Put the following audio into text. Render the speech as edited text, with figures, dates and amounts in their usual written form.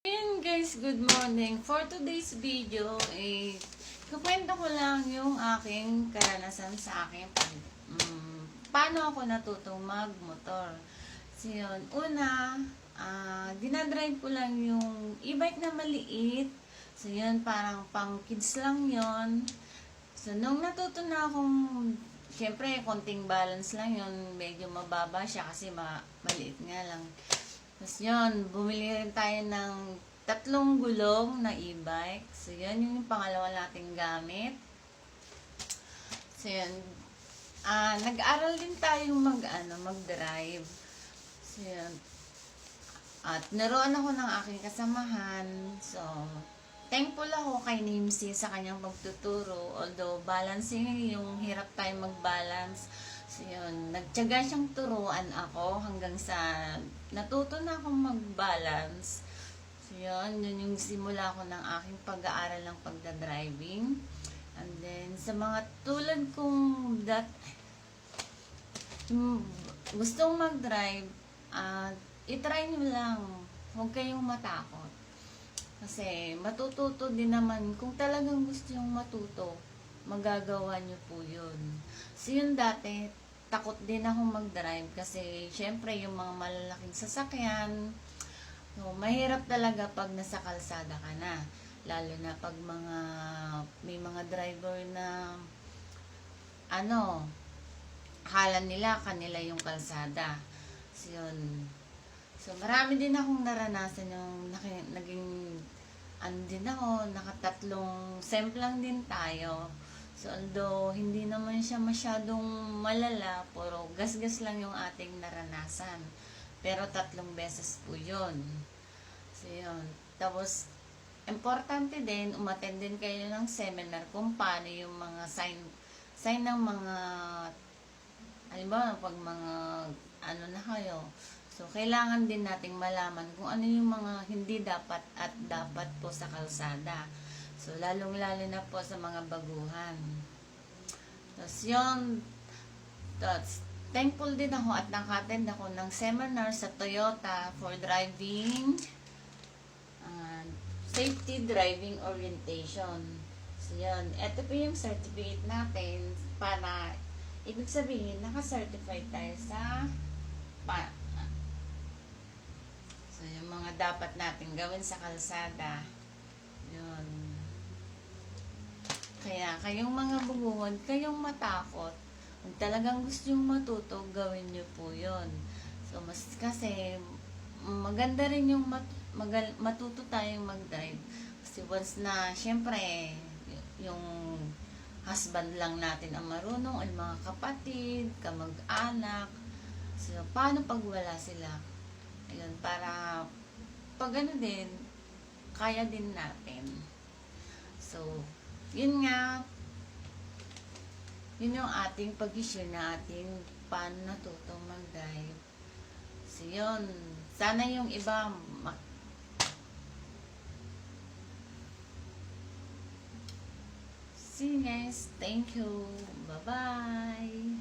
Ayan guys, good morning. For today's video, kukwento ko lang yung aking karanasan sa akin paano ako natutong magmotor. So yun, una, dinadrive ko lang yung e-bike na maliit. So yun, parang pang kids lang yon. So nung natuto na akong, syempre konting balance lang yun, medyo mababa siya kasi maliit nga lang. Tapos yun, bumili rin tayo ng 3 gulong na e-bike. So yun, yung pangalawa nating gamit. So yun, nag-aral din tayo mag-drive. So yun, at naroon ako ng aking kasamahan. So, thankful ako kay Nimsi sa kanyang pagtuturo. Although, balancing yung hirap tayo mag-balance. So, yun, nagtyaga siyang turuan ako hanggang sa natuto na akong mag-balance. So, yun yung simula ko ng aking pag-aaral ng pagdadriving. And then, sa mga tulad kong gustong mag-drive, itry nyo lang. Huwag kayong matakot. Kasi matututo din naman. Kung talagang gusto yung matuto, magagawa nyo po yun. So yun dati, takot din ako mag-drive. Kasi syempre yung mga malalaking sasakyan, so, mahirap talaga pag nasa kalsada ka na. Lalo na pag may mga driver na akala nila kanila yung kalsada. So yun. So, marami din akong naranasan yung naging, din ako, nakatatlong SEM lang din tayo. So, although, hindi naman siya masyadong malala, puro gasgas lang yung ating naranasan. Pero 3 beses po yun. So, yun. Tapos, importante din, umattend din kayo ng seminar kung paano yung mga sign ng mga, halimbawa, pag mga, na kayo, so, kailangan din nating malaman kung ano yung mga hindi dapat at dapat po sa kalsada. So, lalong-lalo na po sa mga baguhan. Tapos, yun, thankful din ako at naka-attend ako ng seminar sa Toyota for driving safety driving orientation. So, yun. Ito po yung certificate natin para, ibig sabihin, naka-certified tayo sa so, yung mga dapat natin gawin sa kalsada. Yun. Kaya, kayong mga bubuhon, kayong matakot. Kung talagang gusto yung matuto, gawin nyo po yun. So, mas kasi, maganda rin yung matuto tayong mag-drive. Kasi once na, syempre, yung husband lang natin ang marunong, ay mga kapatid, kamag-anak. So, paano pag wala sila? Ayun, para pag din, kaya din natin. So, yun nga, yun yung ating pag-share na ating paano natutong mag-drive. So, yun, sana yung iba see you guys, thank you, bye-bye.